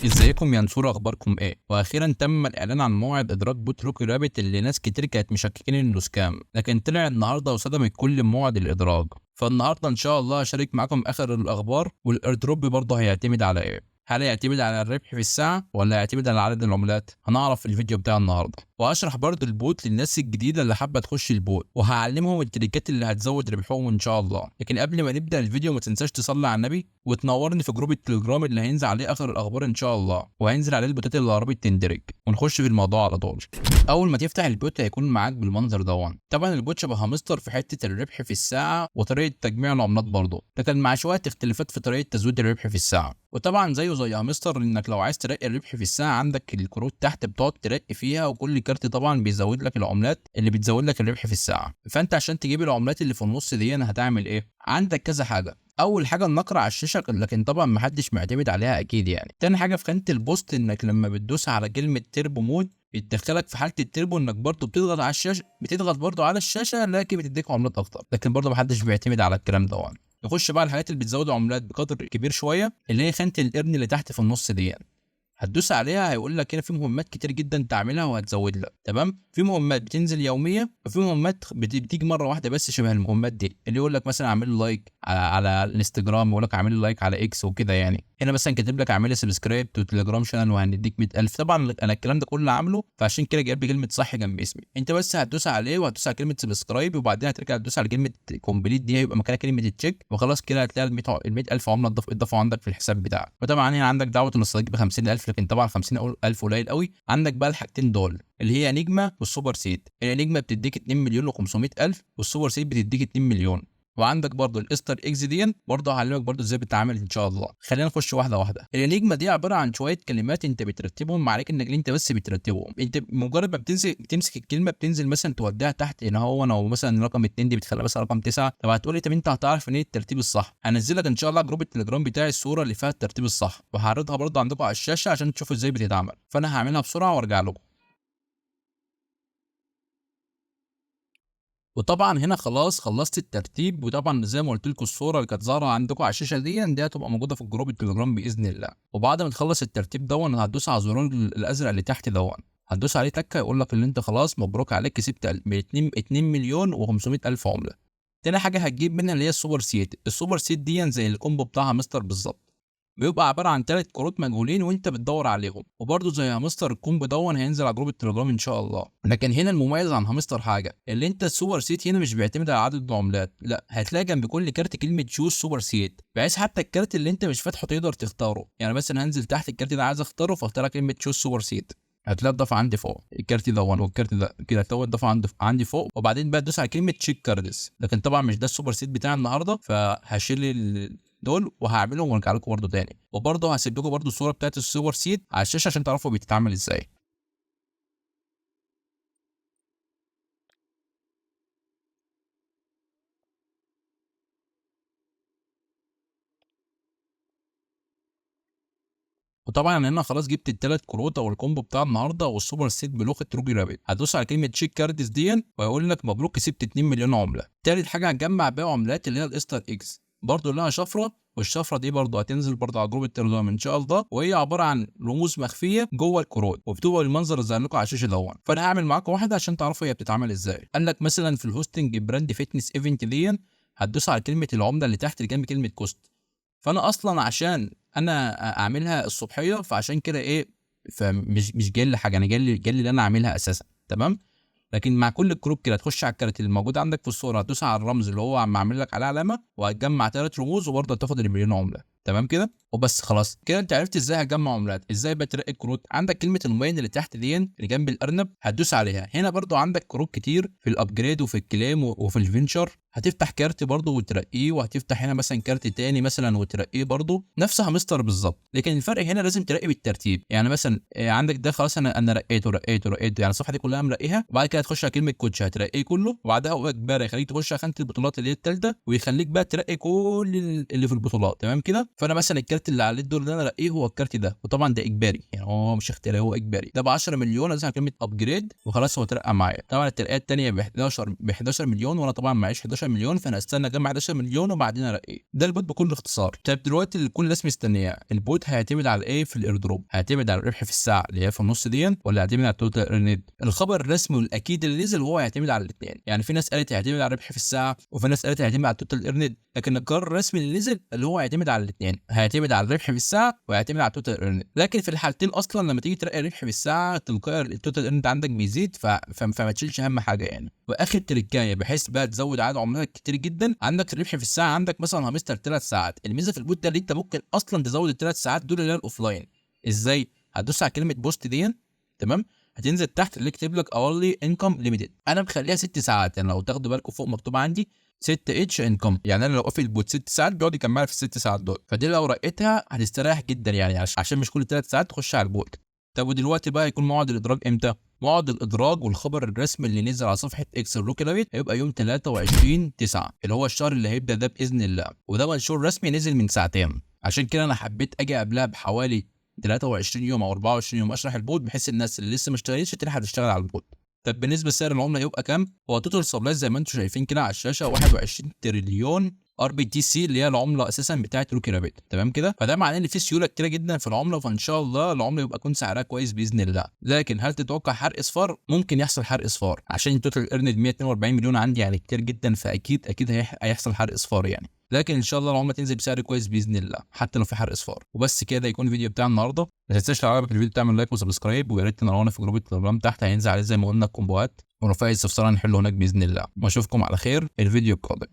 ازيكم يا نسور، اخباركم ايه؟ واخيرا تم الاعلان عن موعد ادراك بوت روكي رابت اللي ناس كتير كانت مشككين انه سكام، لكن طلع النهارده وصدم الكل موعد الادراك. فالنهارده ان شاء الله هشارك معاكم اخر الاخبار، والايردروب برضه هيعتمد على ايه؟ هل هيعتمد على الربح في الساعه ولا هيعتمد على عدد العملات؟ هنعرف في الفيديو بتاع النهارده، وهشرح برضه البوت للناس الجديده اللي حابه تخش البوت، وهعلمهم التريكات اللي هتزود ربحهم ان شاء الله. لكن قبل ما نبدا الفيديو ما تنساش تصلي على النبي وتنورني في جروب التليجرام اللي هينزل عليه اخر الاخبار ان شاء الله، وهينزل عليه البوتات اللي قربت تندرج، ونخش في الموضوع على طول. اول ما تفتح البوت هيكون معاك بالمنظر ده. طبعا البوت شبه هامستر في حته الربح في الساعه وطريقه تجميع العملات برضه، لكن مع شويه اختلافات في طريقه تزويد الربح في الساعه. وطبعا زيه زي هامستر، انك لو عايز ترقي الربح في الساعه عندك الكروت تحت بتقعد ترقي فيها، وكل كارت طبعا بيزود لك العملات اللي بتزود لك الربح في الساعه. فانت عشان تجيب العملات اللي في النص دي هتعمل ايه؟ عندك كذا حاجه. اول حاجه النقره على الشاشه، لكن طبعا محدش معتمد عليها اكيد يعني. تاني حاجه في خانه البوست، انك لما بتدوس على كلمه تيربو مود بتدخلك في حاله التربو، انك برضه بتضغط على الشاشه، بتضغط برضه على الشاشه لكن بتديك عملات اكتر، لكن برضه محدش بيعتمد على الكلام ده. نخش بقى الحاجات اللي بتزود عملات بقدر كبير شويه، اللي هي خانه القرن اللي تحت في النص دي. هتدوس عليها هيقول لك هنا في مهمات كتير جدا تعملها وهتزود لك. تمام، في مهمات بتنزل يوميه، وفي مهمات بتيجي مره واحده بس شبه المهمات دي، اللي يقول لك مثلا اعمل لايك على الانستجرام، ويقول لك اعمل لايك على اكس وكده يعني. هنا مثلا كاتب لك اعمل سبسكرايب تو تليجرام شانل وهنديك 100,000. طبعا انا الكلام ده كله عامله، فعشان كده جايب لي كلمه صح جنب اسمي. انت بس هتدوس عليه وهتدوس على كلمه سبسكرايب، وبعدين هترجع تدوس على كلمه كومبليت دي، هيبقى مكانها كلمه تشيك، وخلاص كده هتلاقي ال 100,000 عمله اتضافوا عندك في الحساب بتاعك. وطبعا هنا عندك دعوه الصديق ب 50,000، لكن طبعا 50,000 قليل قوي. عندك بقى الحاجتين دول اللي هي نجمه والسوبر سيد. النجمه بتديك 2 مليون و500,000، والسوبر سيد بتديك 2 مليون. وعندك برضو الاستر اكس دي برضو هعلمك برضو ازاي بتتعامل ان شاء الله. خلينا نخش واحده واحده. الانجما دي عباره عن شويه كلمات انت بترتبهم، عليك انك انت بس بترتبهم. انت مجرد ما بتمسك الكلمه بتنزل مثلا توديها تحت هنا، هو او مثلا رقم 2 دي بتخليها مثلا رقم 9. طب هتقول لي طب انت هتعرف منين الترتيب الصح؟ هنزل لك ان شاء الله جروب التليجرام بتاعي الصوره اللي فيها الترتيب الصح، وهعرضها برضو عندكم على الشاشه عشان تشوفوا ازاي بتتعمل. فانا هعملها بسرعه وارجع لكم. وطبعا هنا خلاص خلصت الترتيب، وطبعا زي ما قلت لكم الصوره اللي كانت ظاهره عندكم على الشاشه دي هتبقى موجوده في الجروب التليجرام باذن الله. وبعد ما تخلص الترتيب هتدوس على الزرار الازرق اللي تحت هتدوس عليه تكه، يقول لك ان انت خلاص مبروك عليك كسبت 2 مليون و500 الف عمله. تاني حاجه هتجيب منها اللي هي السوبر سيت. السوبر سيت دي زي الكومبو بتاعها مستر بالظبط، بيبقى عباره عن 3 كروت مجهولين وانت بتدور عليهم. وبرده زي هامستر الكومبو هينزل على جروب التليجرام ان شاء الله. لكن هنا المميز عن هامستر حاجه، اللي انت السوبر سيت هنا مش بيعتمد على عدد العملات، لا، هتلاقي جنب كل كارت كلمه تشوز سوبر سيت، بحيث حتى الكارت اللي انت مش فاتحه تقدر تختاره. يعني مثلا هنزل تحت الكارت ده عايز اختاره، فاختار كلمه تشوز سوبر سيت، هتلاقي الضفه عندي فوق الكارت ده والكارت ده كده، هتلاقي الضفه عندي فوق. وبعدين بقى تدوس على كلمه تشيك كاردز، لكن طبعا مش ده السوبر سيت بتاع النهارده، فهشيل دول وهعملهم وارجع لكم برده تاني. وبرده هسيب لكم برده الصوره بتاعت السوبر سيت على الشاشه عشان تعرفوا بتتعمل ازاي. وطبعا انا هنا خلاص جبت ال3 كروت او الكومبو بتاع النهارده والسوبر سيت بلغه روبي رابت. هتدوس على كلمه تشيك كاردز وهيقول لك مبروك كسبت 2 مليون عمله. تالت حاجه هتجمع بيها عملات اللي هي الاستر اكس، برضه لها شفره، والشفره دي برضه هتنزل برضه على جروب التليجرام ان شاء الله، وهي عباره عن رموز مخفيه جوه الكروت، وبتبقى المنظر اللي زي لكم على الشاشه فانا هعمل معاكم واحده عشان تعرفوا هي بتتعمل ازاي. قال لك مثلا في الهوستنج براند فيتنس ايفنت هتدوس على كلمه العمله اللي تحت اللي جنب كلمه كوست. فانا اصلا عشان انا اعملها الصبحيه، فعشان كده ايه، فمش جاي لي حاجه، انا جاي لي اللي انا اعملها اساسا. تمام، لكن مع كل الكروب كده هتخش على الكارت اللي موجود عندك في الصوره، هتدوس على الرمز اللي هو عم عامل لك عليه علامه، وهتجمع 3 رموز وبرضه هتاخد المليون عمله. تمام كده وبس. خلاص كده انت عرفت ازاي هتجمع عملات. ازاي بترقي الكروت؟ عندك كلمه الموبايل اللي تحت اللي جنب الارنب، هتدوس عليها. هنا برضه عندك كروت كتير في الابجريد وفي الكلام وفي الفينشر. هتفتح كارت برضه وترقيه، وهتفتح هنا مثلا كارت تاني مثلا وترقيه، برضه نفس هامستر بالظبط، لكن الفرق هنا لازم ترقي بالترتيب. يعني مثلا عندك ده خلاص انا رقيته، يعني الصفحه دي كلها مرقيها. وبعد كده تخش على كلمه كوتش هترقيه كله، وبعدها هو اجباري يخليك تخش على خانه البطولات اللي هي الثالثه، ويخليك بقى ترقي كل اللي في البطولات. تمام كده. فانا مثلا الكارت اللي عليه الدور اللي انا رقيه هو الكارت ده، وطبعا ده اجباري، يعني هو مش اختياري، هو اجباري. ده ب 10 مليون، لازم كلمه ابجريد وخلاص هو ترقى معايا. طبعا الترقيه الثانيه ب 11 مليون، وانا طبعا معيش 11 مليون، فانا استنى اجمع 11 مليون وبعدين ارقيه. ده البوت بكل اختصار. طيب دلوقتي اللي كل الناس مستنياه، البوت هيعتمد على ايه في الايردروب؟ هيعتمد على الربح في الساعه اللي هي في النص دي، ولا هيعتمد على التوتال ايرند؟ الخبر الرسمي والاكيد اللي نزل هو هيعتمد على الاثنين. يعني في ناس قالت هيعتمد على الربح في الساعه، وفي ناس قالت هيعتمد على التوتال ايرند، لكن القرار الرسمي اللي نزل اللي هو هيعتمد على الاثنين، هيعتمد على الربح في الساعه وهيعتمد على التوتال ايرند. لكن في الحالتين اصلا لما تيجي ترقي الربح في الساعه تلقائي التوتال ايرند عندك بيزيد، فما تشيلش اهم حاجه يعني. واخر تريكايه بحيث بقى تزود عدد عملائك كتير جدا، عندك الربح في الساعه عندك مثلا همستر 3 ساعات. الميزه في البوت ده اللي انت ممكن اصلا تزود الثلاث ساعات دول اللي هي الاوفلاين. ازاي؟ هتدوس على كلمه بوست دي، تمام، هتنزل تحت اللي يكتب لك اورلي انكم ليميتد. انا مخليها 6 ساعات، يعني لو تاخدوا بالكم فوق مكتوب عندي 6 اتش انكم، يعني انا لو قافل البوت 6 ساعات بيقعد يكملها في ال6 ساعات دول. فدي لو رقيتها هتستريح جدا يعني، عشان مش كل 3 ساعات تخش على البوت. طب ودلوقتي بقى يكون موعد الادراج امتى؟ موعد الادراج والخبر الرسمي اللي نزل على صفحه اكس روكي رابت هيبقى يوم 23/9 اللي هو الشهر اللي هيبدا ده باذن الله، وده منشور رسمي نزل من ساعتين. عشان كده انا حبيت اجي قبلها بحوالي 23 يوم او 24 يوم اشرح البوت، بحيث الناس اللي لسه ما اشتغلتش تلحق تشتغل على البوت. طب بالنسبه لسعر العمله يبقى كام؟ هو توتال سبلاي زي ما انتم شايفين كده على الشاشه 21 تريليون ار بي تي سي، اللي هي العمله اساسا بتاعه روكي رابت، تمام كده. فده معناه ان في سيوله كتيره جدا في العمله، فان شاء الله العمله يبقى يكون سعرها كويس باذن الله. لكن هل تتوقع حرق اصفار؟ ممكن يحصل حرق اصفار، عشان التوتال ايرند 142 مليون عندي يعني كتير جدا، فاكيد هيحصل حرق اصفار يعني. لكن ان شاء الله العمله تنزل بسعر كويس باذن الله حتى لو في حرق اصفار. وبس كده يكون الفيديو بتاع النهارده. ما تنساش لو عجبك الفيديو تعمل لايك وسبسكرايب، ويا ريت تنورونا في جروب التليجرام تحت، هينزل عليه زي ما قلنا الكومبوات ورفاعي استفسار هنحله هناك باذن الله. واشوفكم على خير الفيديو القادم.